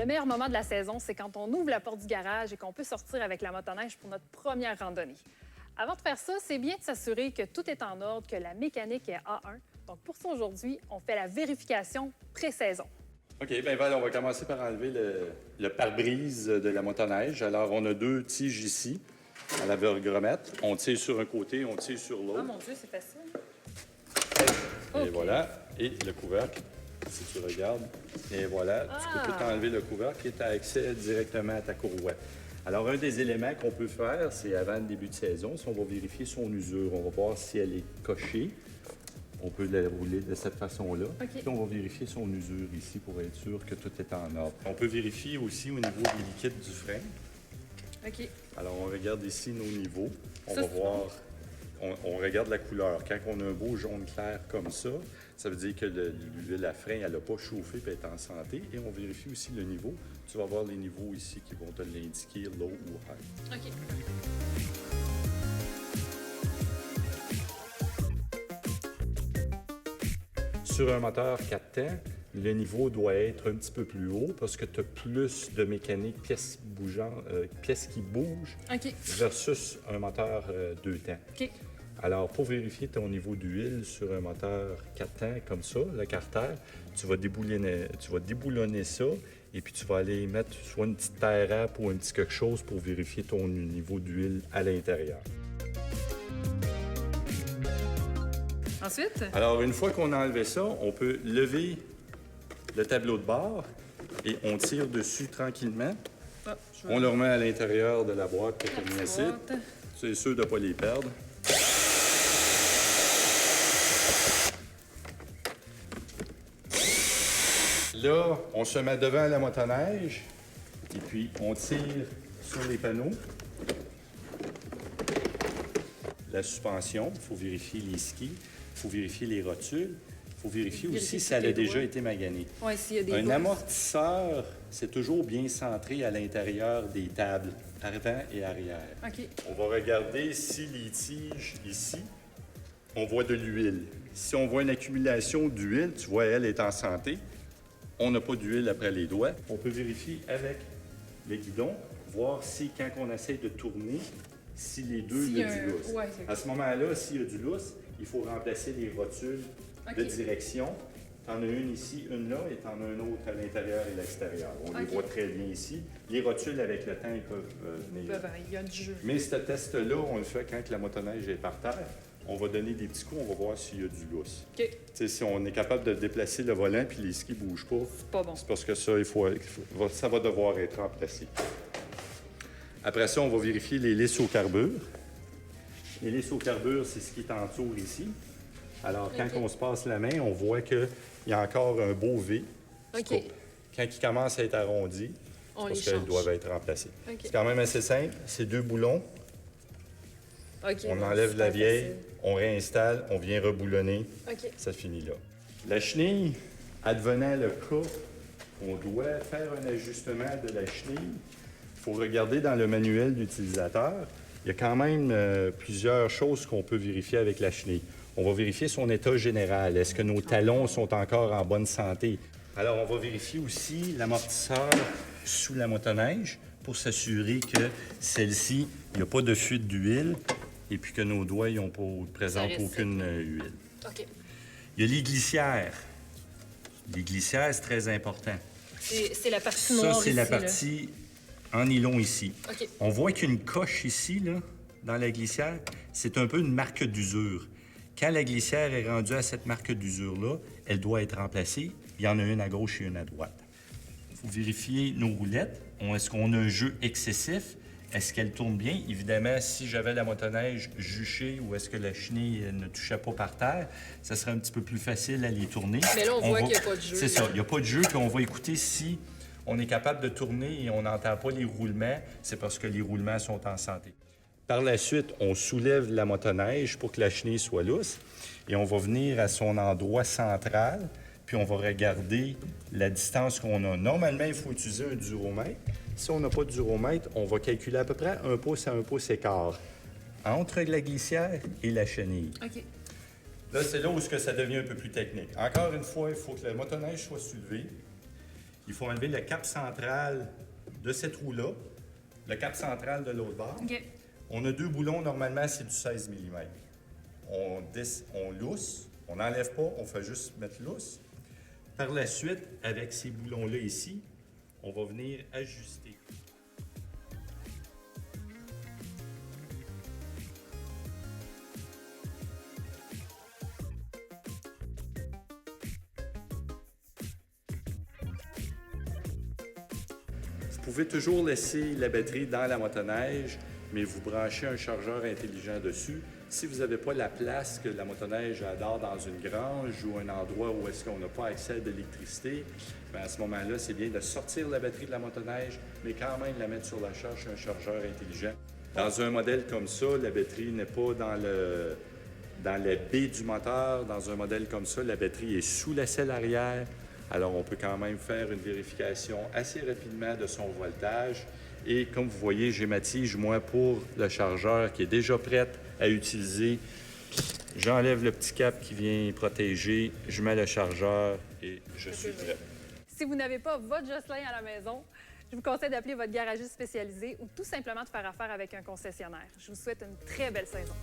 Le meilleur moment de la saison, c'est quand on ouvre la porte du garage et qu'on peut sortir avec la motoneige pour notre première randonnée. Avant de faire ça, c'est bien de s'assurer que tout est en ordre, que la mécanique est A1. Donc pour ça, aujourd'hui, on fait la vérification pré-saison. OK, bien Val, on va commencer par enlever le pare-brise de la motoneige. Alors, on a 2 tiges ici à la vergromètre. On tire sur un côté, on tire sur l'autre. Ah mon Dieu, c'est facile. Et OK. voilà. Et le couvercle, si tu regardes. Et voilà, tu peux tout enlever le couvercle et tu as accès directement à ta courroie. Alors, un des éléments qu'on peut faire, c'est avant le début de saison, si on va vérifier son usure. On va voir si elle est cochée. On peut la rouler de cette façon-là. OK. Puis on va vérifier son usure ici pour être sûr que tout est en ordre. On peut vérifier aussi au niveau des liquides du frein. OK. Alors, on regarde ici nos niveaux. On Ça, va c'est voir, on regarde la couleur. Quand on a un beau jaune clair comme ça veut dire que l'huile à frein, elle n'a pas chauffé et est en santé. Et on vérifie aussi le niveau. Tu vas voir les niveaux ici qui vont te l'indiquer, low ou high. OK. Sur un moteur 4 temps, le niveau doit être un petit peu plus haut parce que tu as plus de mécanique, pièces qui bougent OK. versus un moteur 2 temps. OK. Alors, pour vérifier ton niveau d'huile sur un moteur 4 temps comme ça, le carter, tu vas déboulonner ça et puis tu vas aller mettre soit une petite terre râpe ou un petit quelque chose pour vérifier ton niveau d'huile à l'intérieur. Ensuite? Alors, une fois qu'on a enlevé ça, on peut lever le tableau de bord et on tire dessus tranquillement. Ah, On le remet à l'intérieur de la boîte acide. boîte. C'est sûr de ne pas les perdre. Là, on se met devant la motoneige et puis on tire sur les panneaux. La suspension, il faut vérifier les skis, il faut vérifier les rotules, il faut vérifier aussi si elle a déjà été maganée. Oui, s'il y a des Un boucles. amortisseur, c'est toujours bien centré à l'intérieur des tables, avant et arrière. OK. On va regarder si les tiges ici, on voit de l'huile. Si on voit une accumulation d'huile, tu vois, elle est en santé. On n'a pas d'huile après les doigts. On peut vérifier avec le guidon, voir si quand on essaie de tourner, si les deux, il y a du lousse. Ouais, c'est À ce moment-là, s'il y a du lousse, il faut remplacer les rotules de OK. direction. Tu en as une ici, une là, et tu en as une autre à l'intérieur et l'extérieur. On les OK. voit très bien ici. Les rotules, avec le temps, ils peuvent venir. Il y a du jeu. Mais ce test-là, on le fait quand la motoneige est par terre. On va donner des petits coups, on va voir s'il y a du lousse. OK. T'sais, si on est capable de déplacer le volant puis les skis ne bougent pas, C'est pas bon. c'est parce que ça, ça va devoir être remplacé. Après ça, on va vérifier les lisses au carbure. Les lisses au carbure, c'est ce qui t'entoure ici. Alors, quand OK. on se passe la main, on voit qu'il y a encore un beau V. OK. Quand il commence à être arrondi, On parce les qu'elles change. doivent être remplacées. OK. C'est quand même assez simple. C'est 2 boulons. OK. On bon, enlève la super vieille, facile. on réinstalle, on vient reboulonner. OK. Ça finit là. La chenille, advenant le cas, on doit faire un ajustement de la chenille. Il faut regarder dans le manuel d'utilisateur. Il y a quand même plusieurs choses qu'on peut vérifier avec la chenille. On va vérifier son état général. Est-ce que nos talons sont encore en bonne santé? Alors, on va vérifier aussi l'amortisseur sous la motoneige pour s'assurer que celle-ci, il n'y a pas de fuite d'huile et puis que nos doigts ne présentent reste aucune huile. OK. Il y a les glissières. Les glissières, c'est très important. C'est la partie Ça, noire c'est ici, la là. partie en nylon ici. OK. On voit qu'il y a une coche ici, là, dans la glissière. C'est un peu une marque d'usure. Quand la glissière est rendue à cette marque d'usure-là, elle doit être remplacée. Il y en a une à gauche et une à droite. Il faut vérifier nos roulettes. Est-ce qu'on a un jeu excessif? Est-ce qu'elle tourne bien? Évidemment, si j'avais la motoneige juchée ou est-ce que la chenille ne touchait pas par terre, ça serait un petit peu plus facile à les tourner. Mais là, on voit qu'il n'y a pas de jeu. C'est ça, il n'y a pas de jeu, puis on va écouter si on est capable de tourner et on n'entend pas les roulements, c'est parce que les roulements sont en santé. Par la suite, on soulève la motoneige pour que la chenille soit lousse et on va venir à son endroit central, puis on va regarder la distance qu'on a. Normalement, il faut utiliser un duromètre. Si on n'a pas de duromètre, on va calculer à peu près 1 pouce à 1 pouce écart entre la glissière et la chenille. OK. Là, c'est là où ça devient un peu plus technique. Encore une fois, il faut que la motoneige soit soulevée. Il faut enlever le cap central de cette roue-là, le cap central de l'autre bord. OK. On a 2 boulons, normalement, c'est du 16 mm. On lousse, on n'enlève pas, on fait juste mettre lousse. Par la suite, avec ces boulons-là ici, on va venir ajuster. Vous pouvez toujours laisser la batterie dans la motoneige, mais vous branchez un chargeur intelligent dessus. Si vous n'avez pas la place que la motoneige adore dans une grange ou un endroit où est-ce qu'on n'a pas accès à de l'électricité, à ce moment-là, c'est bien de sortir la batterie de la motoneige, mais quand même la mettre sur la charge sur un chargeur intelligent. Dans un modèle comme ça, la batterie n'est pas dans la baie du moteur. Dans un modèle comme ça, la batterie est sous la selle arrière. Alors, on peut quand même faire une vérification assez rapidement de son voltage. Et comme vous voyez, j'ai ma tige, moi, pour le chargeur qui est déjà prête à utiliser. J'enlève le petit cap qui vient protéger, je mets le chargeur et je suis prêt. Si vous n'avez pas votre Jocelyn à la maison, je vous conseille d'appeler votre garagiste spécialisé ou tout simplement de faire affaire avec un concessionnaire. Je vous souhaite une très belle saison.